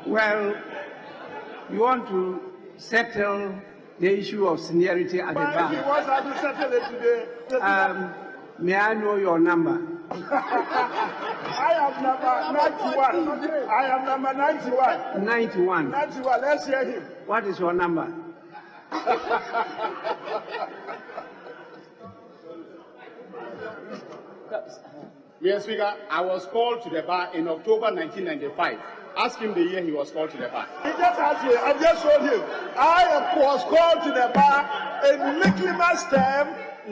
Well, you want to settle the issue of seniority at the bar. He wants to settle it today. May I know your number? I am number 91. I am number 91. 91. 91. Let's hear him. What is your number? Mr. Speaker, I was called to the bar in October 1995. Ask him the year he was called to the bar. He just asked you. I just told him. I was called to the bar in Michaelmas term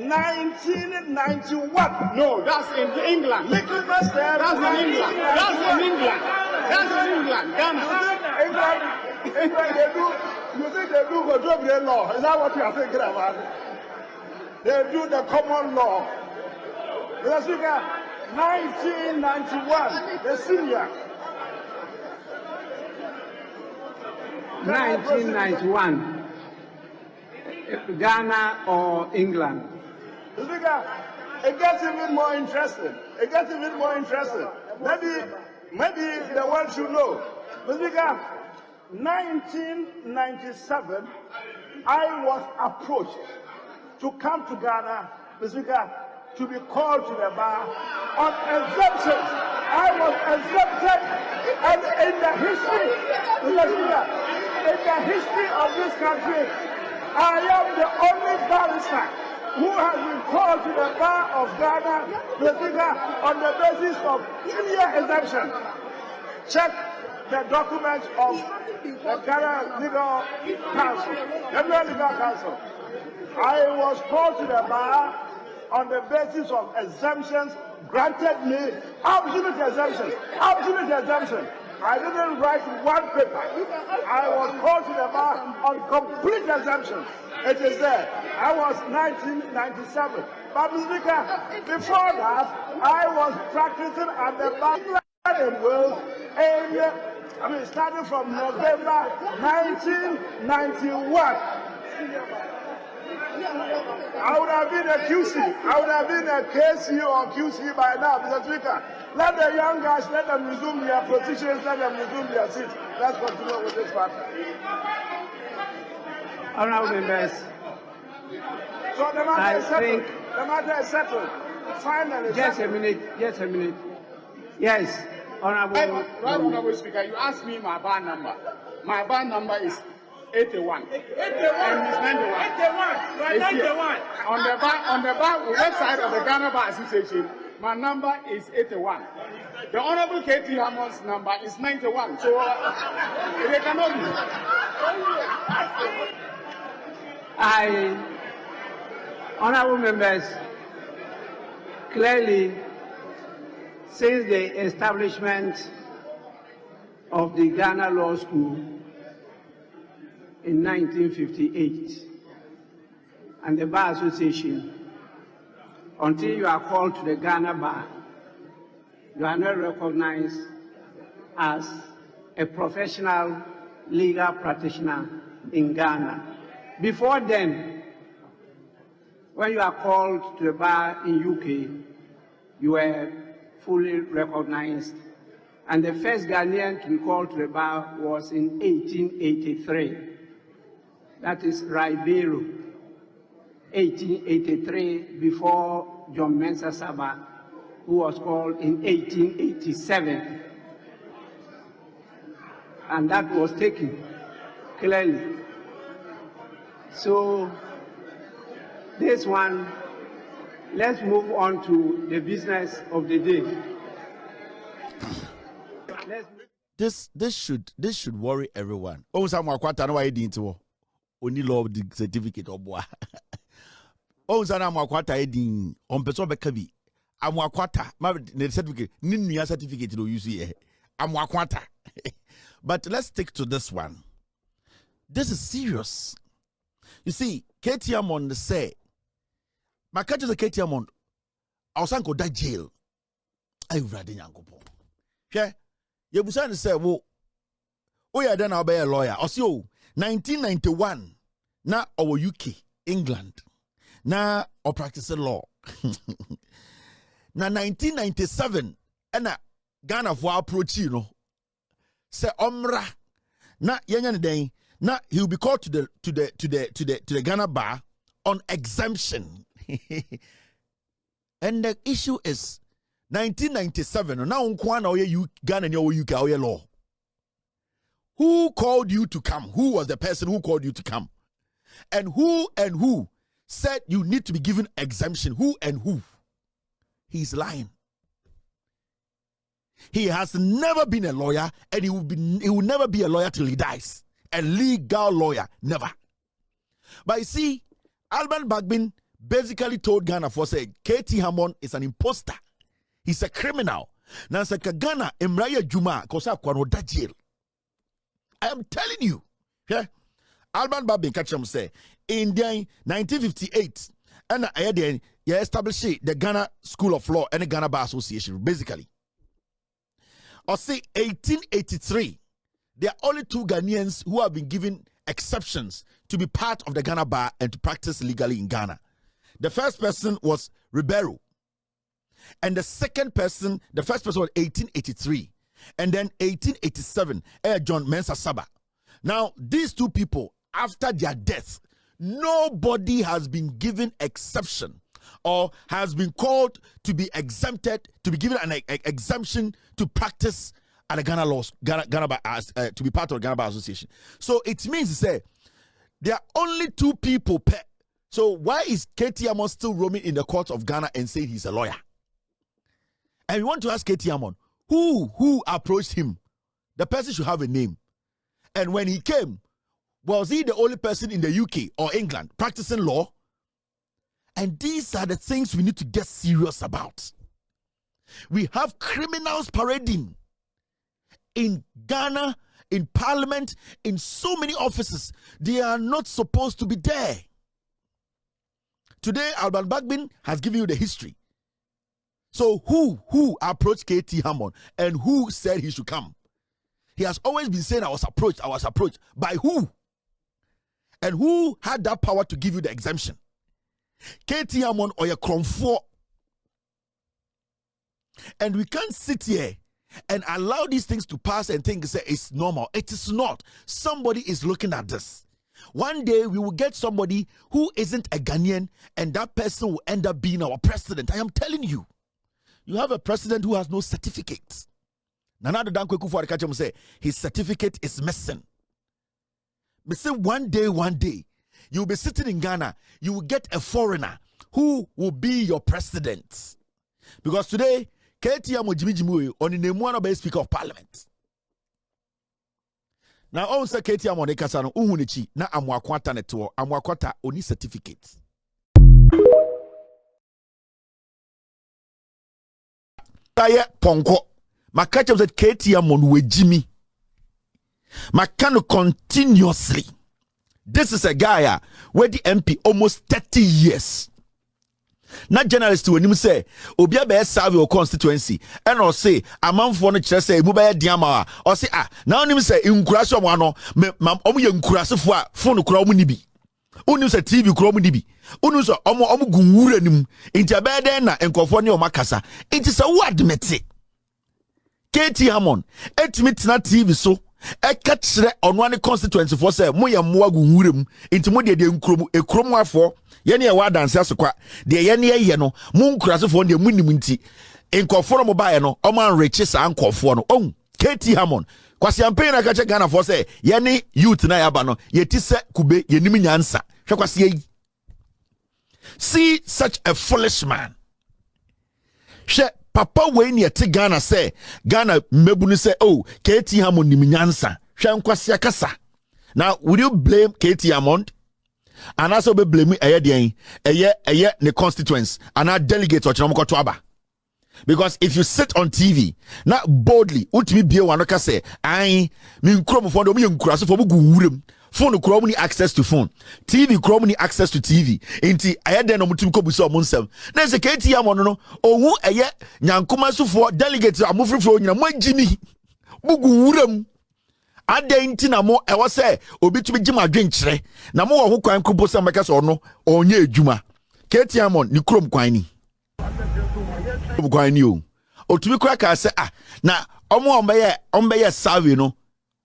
1991. No, that's in England. Michaelmas term. That's in England. That's in England. That's in England. Ghana. England, they do. You think they do contemporary law? Is that what you are thinking about? They do the common law. Mr. Speaker, 1991, the senior. 1991. Ghana or England? Mr. Speaker, it gets even more interesting. It gets even more interesting. Maybe the world should know. Mr. Speaker, 1997, I was approached to come to Ghana, Mr. Speaker, to be called to the bar on exemptions. I was exempted, and in the history, Mr. Speaker, in the history of this country, I am the only barrister who has been called to the bar of Ghana, Mr. Speaker, on the basis of 3-year exemption. Check the documents of the Ghana Legal Council, Ghana Legal Council. I was called to the bar on the basis of exemptions granted me, absolute exemption, absolute exemption. I didn't write one paper. I was called to the bar on complete exemption. It is there. I was 1997. But Mr. Speaker, before that, I was practicing at the bar in Wales, starting from November 1991. I would have been a QC. I would have been a Kesi or QC by now, Mr. Speaker. Let the young guys, let them resume their positions, let them resume their seats. Let's continue with this matter. Honourable members, So the matter is settled. The matter is settled. Finally. Just a minute. Yes, Honourable. Right, Honourable Speaker, you asked me my bar number. My bar number is 81. 81. And it's 91. 91. On the bar website of the Ghana Bar Association, my number is 81. The Honourable K.T. Hammond's number is 91. So they cannot be. Honourable members, clearly, since the establishment of the Ghana Law School in 1958 and the Bar Association, until you are called to the Ghana Bar, you are not recognized as a professional legal practitioner in Ghana. Before then, when you are called to the bar in UK, you were fully recognized. And the first Ghanaian to be called to the bar was in 1883. That is Ribeiro, 1883, before John Mensah Saba, who was called in 1887. And that was taken clearly. So this one, let's move on to the business of the day. This should worry everyone. Oh, some Makwata no ID into only law the certificate of bois. Oh, Sana Makwata ID on person bekabi. Amwakwata, my certificate, Ninia certificate you see. Amwakwata. But let's stick to this one. This is serious. You see, Katie Hammond say, my catch is a Katie Hammond. I was going to jail. I rather not go. Yeah, you was say, "Well, yeah, then I'll be a lawyer." Also, 1991, now our UK, England, now our practicing law. Now 1997, and Ghana for approach, you know, say Omra Now now he will be called to the Ghana bar on exemption. And the issue is 1997. Now you Ghana and your UK law. Who called you to come? Who was the person who called you to come? And who said you need to be given exemption? Who and who? He's lying. He has never been a lawyer, and he will never be a lawyer till he dies. A legal lawyer, never. But you see, Alban Bagbin basically told Ghana for say Kesi Hammond is an impostor. He's a criminal. Now say Ghana Emraya Juma kosa kwano da jail. I am telling you. Yeah. Alban Bagbin catch him say in 1958 and I established the Ghana School of Law and the Ghana Bar Association basically. Or say 1883, there are only 2 Ghanaians who have been given exceptions to be part of the Ghana Bar and to practice legally in Ghana. The first person was Ribeiro. And the second person, the first person was 1883. And then 1887, John Mensah Saba. Now, these 2 people, after their death, nobody has been given exception or has been called to be exempted, to be given an exemption to practice at the Ghana laws, Ghana Bar, to be part of the Ghana Bar Association. So it means to say there are only 2 people per. So why is Kesi Hammond still roaming in the courts of Ghana and saying he's a lawyer? And we want to ask Kesi Hammond, who approached him? The person should have a name. And when he came, was he the only person in the UK or England practicing law? And these are the things we need to get serious about. We have criminals parading in Ghana, in parliament, in so many offices. They are not supposed to be there. Today, Alban Bagbin has given you the history. So who approached Kesi Hammond and who said he should come? He has always been saying I was approached. By who? And who had that power to give you the exemption? Kesi Hammond or your Kromfo. And we can't sit here and allow these things to pass and think it's normal. It is not. Somebody is looking at this. One day we will get somebody who isn't a Ghanaian and that person will end up being our president. I am telling you. You have a president who has no certificate. Nana Dankwe Kufuor say his certificate is missing. But say one day, you'll be sitting in Ghana, you will get a foreigner who will be your president. Because today, Kesi Hammond on the one of the Speaker of Parliament. Now, on say Kesi Hammond Ekasano Uhunichi na amwakwata neto amwakwata oni certificate. Taye ponko makacha said Kesi Hammond we Jimmy makano continuously. This is a guy where the MP almost 30 years. Not journalist when him say obia be serve your constituency and or say amanfo no kire say mu be diama or say now him say nkuraso mo ano omo ye nkurasefo a phone kura omo ni bi unu say TV kura omo ni bi unu so omo gunwura nim ntia be den na nkofo ne omo kasa nti say wo admit Kesi Hammond etimi tena TV so eka kire ono ane constituency for say mo ye mo gunwuram nti mo de nkrom ekrom afo yene ye wa dance asokwa de yene ye no mo nkurasefo de munim nti nkofo no mo bae no o man rechi sa nkofo no on Kesi Hammond kwasi ampe na kache Ghana for say yene youth na yaba no yeti se kube yenim nyansa hwe kwasi yi. See such a foolish man. She papa we ni eti Ghana say Ghana mebunu say oh Kesi Hammond nim nyansa hwe nkwasi akasa. Now would you blame Kesi Hammond? And also be blame eye the constituents and our delegates or to aba. Because if you sit on TV, not boldly, ultimately be one say, I mean chrome for the nkurase for gu phone chrome ni access to phone. TV chrome ni access to TV. Inti aye den no mutim ko buso monsem. Na se Kesi Hammond no owu eye nyankoma so for delegates amofrefo nyina mo agimi. Bugu wuram. Adenti na mo e wo se obi tumi gima dwenkyere na mo wo ho kwan kubo se meka so no onye adwuma. Kesi Hammond ni krom kwan ni kwan ni o otumi kura ka se na omo ombe ye survey no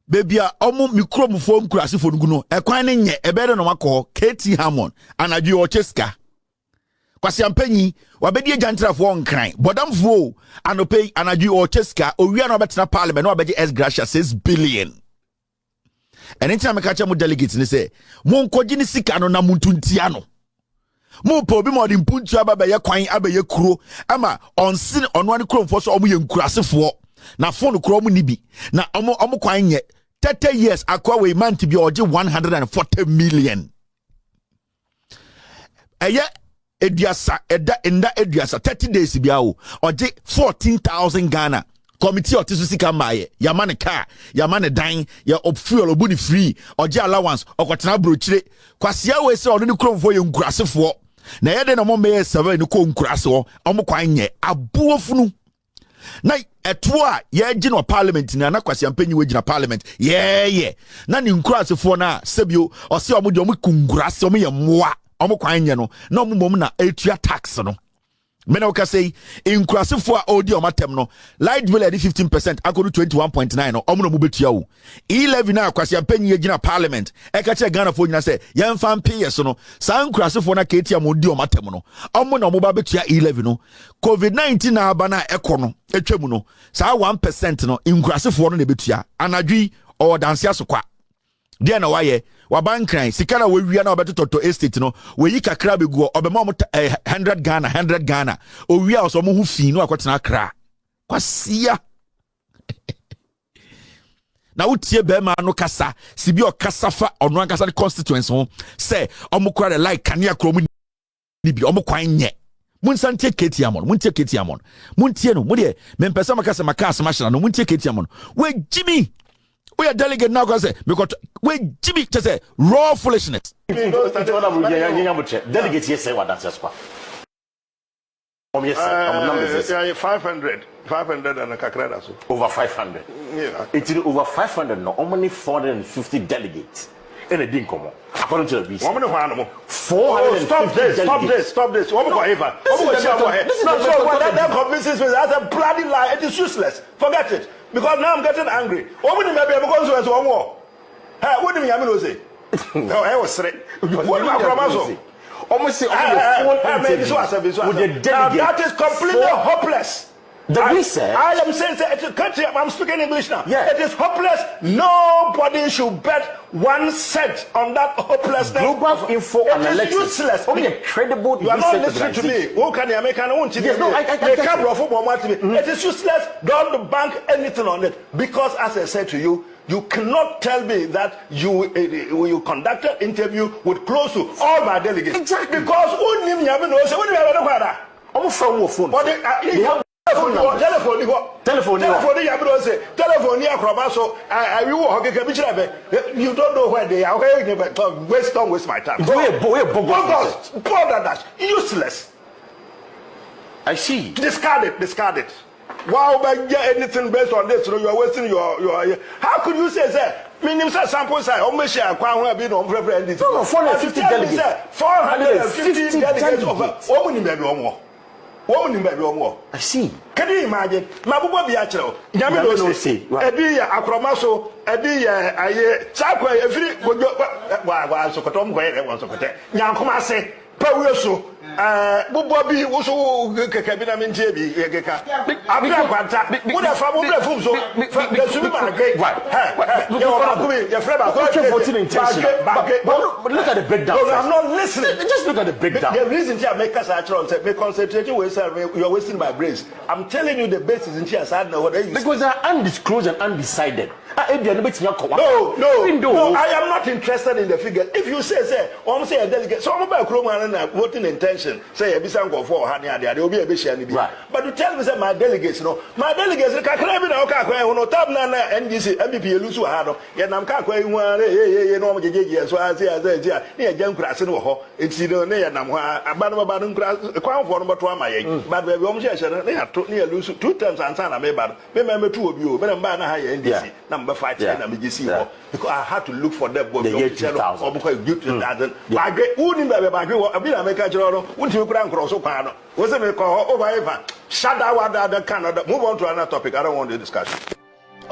Bebia omo mikromfo nkurasefo nuguno ekwan ne nye ebere no makọ KT Hammond anadwo ocheska kwasi ampanyi wabedi ajantrafo nkran bodamfo anope anadwo ocheska owia no betena parliament no abeje S gracia 6 billion anytime me catch mu delegates ni say mo nkoji ni sika no na muntuntia no mo po bi mo di mpuntu abaye kwan abaye kuro ama onsin ono an kromfo so omo ye nkurasefo na phone kuro mu nibi na omo kwan nye 30 years akwa we man to be oje 140 million eye eduasa eda 30 days biawo oje 14,000 Ghana committee otisu sika maye yamane car yamane dan ya fuel obuni free oje allowance okotena brochire kwasia we se ono ni kromfo ye nkurasefo na yede na mo me 7 ni ko nkurase wo omo kwan nye abuofunu na eto a ye gi no parliament na na kwasi ampanyi we gi na parliament ye na ni nkurasefo na sebio ose omo di omo kungurase omo ye moa omo kwan nye no na omo mom na etua tax no me na o ka say nkurasefo a odi omo atem no light bill at 15% akodu 21.9 no omo no mo betua wo 11 na kwasi ampanyi ye gi na parliament e ka che Ghana fo nyina say ye mfa mpe so no sa nkurasefo na ketia mo odi omo atem no omo na mo ba betua 11 no COVID-19 na aba na ekono etwemu no sa 1% no nkurasefo no na betua anadwi o danse asokwa de na waye wabankran sika na wawia na obetoto estate no weyi kakra beguo obema mo 100 Ghana owia oso mo hu fi no akwetena akra kwasia na utie bema no kasa sibi o kasa fa ono ankasa the constituency ho say omukura the like kania kromu ni bi omukwan nye munsantie KT Hammond muntie KT Hammond muntie no mudie mempesa makasa makasa mashina no muntie KT Hammond we Jimmy we are delegate now because we Jimmy to say raw foolishness. Delegate yes say what that's just 500 and a kakra so over 500. Yeah, it's over 500 no only 450 delegates in a dinkomo according to the BC. Woman of 450 stop this woman forever. That convinces me that's a bloody lie. It is useless. Forget it. Because now I'm getting angry. What would you maybe because one more? Hey, what do you mean say? No, I was straight. What do I promise? Almost say that is completely hopeless. The reason I am saying I'm speaking English now. Yeah. It is hopeless. Nobody should bet 1 cent on that hopelessness. Global info it and is useless. Only a credible. You are not listening to me. Who can you make? Yes, no, I It is useless. Don't bank anything on it because, as I said to you, you cannot tell me that you conducted interview with close to all my delegates. Exactly. Because who knew me? Almost from your phone. Telephone Akroma, so you don't know where they are. Don't waste my time. Useless. I see. Discard it. Wow, but get anything based on this, you are wasting your how could you say that? Meaning sample size, almost share 450 delegates. 450 delegates over I see. Can you imagine? Mabubo biachero. Nyame do say. Ebi ya Akroma so, ebi ya aye. Sakwa every wa sokoto mko ere won sokote. Nyankoma se, pawe so. Bubo bi wo so keke bi na mentie bi keka. Abia kwanta. Wo da fa mo bre fum so. The sumi ma gay. But look at the breakdown. No, I'm not listening. Just look at the breakdown. The reason I make us actually me concentrating with you are wasting my brains. I'm telling you the basis in here sad now what they use. Because they are undisclosed and undecided. No, I am not interested in the figure. If you say say a delegate, so I'm about Akroma and voting intention, say a bisan go for Hania, there will be a bishop. Right. But to tell me that my delegates, my delegates, the Kakrabi now Kakwa, no Tabna, NDC, MVP, Lusu Hado, Yanam Kakwa, no JJ, so I say, near Jan Krasin, it's either near Namwa, Abanaban Crown for number 2, my but we almost they have near Lusu 2 times and Sana, remember 2 of you, but I'm Bana high NDC, number 5, and BGC, because I had to look for them, but the year 2000, or because you did that. I get wouldn't be back, I've been a maker, wouldn't you crank cross Opano? Wasn't it called over ever? Shut out Canada, move on to another topic. I don't want to discuss.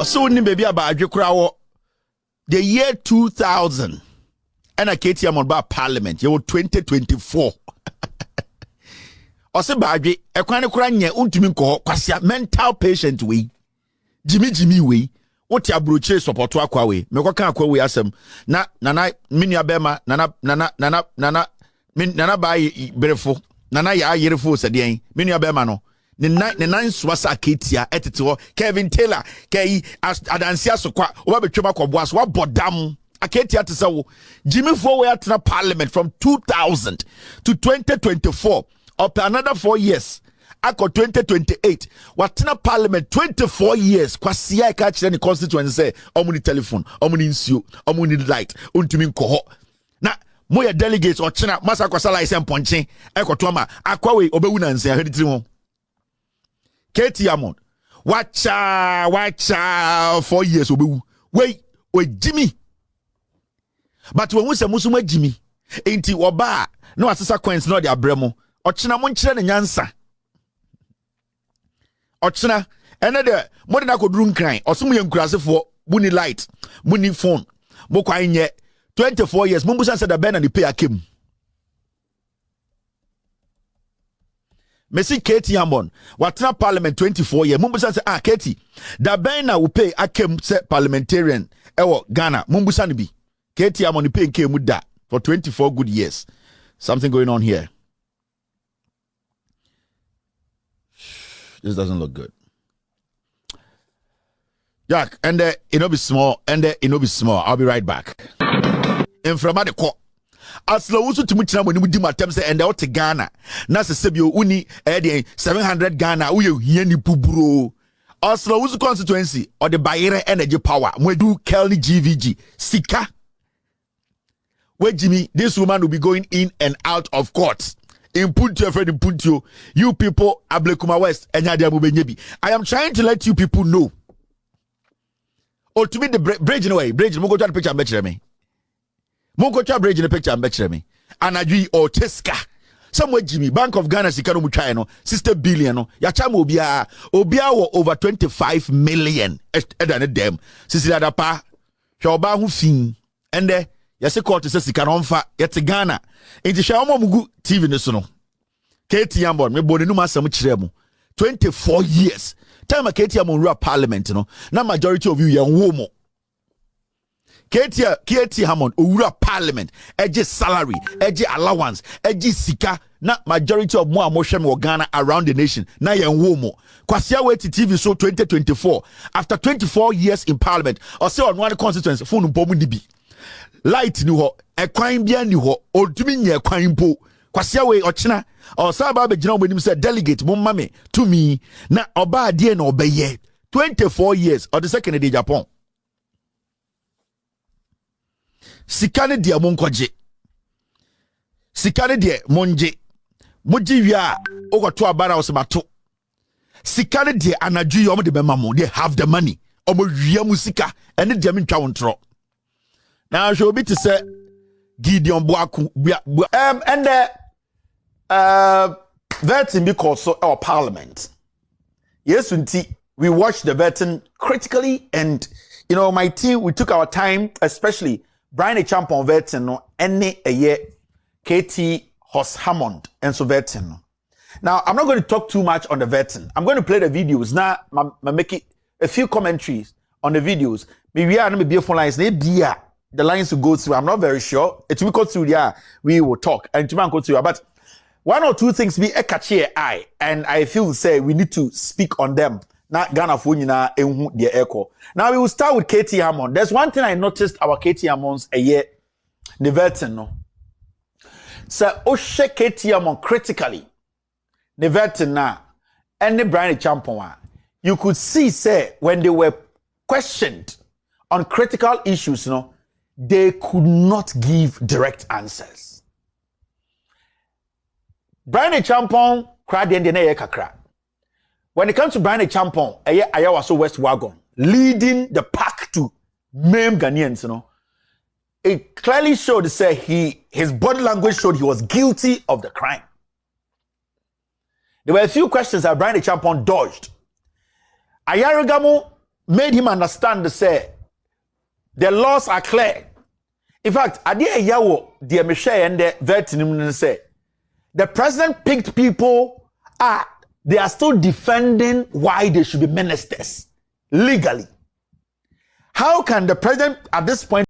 So, baby, about your crowd. the year 2000 and a Katie Hammond ba parliament you 2024 ose baadwe ekwan kura nye untumi nko kwasia mental patient we Jimmy we what ya broche support akwa we mekoka akwa we asem na minua bema nana bayi berefo nana ya yerefo sedien minua bema no ne nan swasa ketia etete ho Kelvin Taylor kai adansia sokwa oba betwema koboa so wabodam aketia te se wo Jimmy for we atna parliament from 2000 to 2024 up another 4 years Ako 2028 watena parliament 24 years kwasia ka kire ni constituency say omuni telephone omuni nsuo omuni light untumi nkoho na moya delegates ochena masa kwasala ise mponche ekoto ma akwawe obewu na nse aheditiri ho Katie Hammond wacha 4 years obewu we Jimmy but when we say musuma Jimmy enti oba na wasesa coins na de abremo ochena mo nkire ne nyansa ochena ene de mode na koduru nkran osum ye nkurasefo muni light muni phone mo kwan nye 24 years mumbusa said the ben and the pay akem Messi Katie Hammond watena parliament 24 years mumbusa say Katie the ben na will pay akem say parliamentarian ewo Ghana mumbusa ni bi Katie Hammond pay nke mu da for 24 good years. Something going on here. This doesn't look good. Jack, and it'll be small, I'll be right back. In from the court. As low as to much when we do my terms and out to Ghana. Nasa Sebio Uni, 700 Ghana, we yeni pubro. As low as constituency or the Bayere energy power. We do Kelly GVG. Sika. Where Jimmy, this woman will be going in and out of court. Input your friend, input you people, Ablekuma West, and Yadia. I am trying to let you people know. Or to me, the bridge in a way, bridge, Moko to the picture and betray me. Moko to bridge in the picture and betray me. And I do or Teska. Somewhere Jimmy, Bank of Ghana, Sikano Muchano, sister billion, Yachamo Obia over 25 million. Edan dem. Sisi Adapa, Shoba Hufin, and there. Yase court says Sikanonfa, yet Ghana. Inti Shawamo Mugu TV Nesono. Katie Hammond, me boni numa samu chiremu. 24 years. Time Katie Hammond rule parliament, no. Na majority of you yan womo. Katie Hammond rule parliament. Eje salary, eje allowance, eje sika. Na majority of more motion or Ghana around the nation. Na yan womo. Kwasia weti TV show 2024. After 24 years in parliament, or say on one constituency, phone bomu dibi. Light ni ho ekwan bia ni ho odumi nya ekwan po kwasia we ochina o saba be gina obonim say delegate mo mame to me na oba ade na obeye 24 years or the second day Japan sikane dia monkoje sikane dia monje moji wia ogoto abara osemato sikane dia anadwu yom de bema mo they have the money omo wia musika ene dia mentwa wontro. Now she'll be to say Gideon Boaku and the vetting because of our parliament. Yes, we watched the vetting critically, and you know, my team, we took our time, especially Brian Champon vetting no any a year Katie Hammond and so vetting. Now I'm not going to talk too much on the vetting. I'm going to play the videos now. I'm making a few commentaries on the videos. Maybe I don't be phone lines. The lines to go through, I'm not very sure. It will go through there, we will talk. And to go through, but one or two things be a catchy eye, and I feel say we need to speak on them. Not Ghana for na the echo. Now we will start with Katie Hammond. There's one thing I noticed about Katie Hammond's a year, the veteran no. So Oshe Katie Hammond critically, the veteran na, and the Brian Champon. You could see say when they were questioned on critical issues, no. They could not give direct answers. Brian Champon cried in the kakra. When it comes to Brian Champon, Ayawaso West Wagon, leading the pack to maim Ghanaians, you know, it clearly showed to say his body language showed he was guilty of the crime. There were a few questions that Brian Champon dodged. Ayarigamo made him understand to say, The laws are clear. In fact, Adia Yawo, dear Michelle and the Vertinum say, the president picked people, they are still defending why they should be ministers legally. How can the president at this point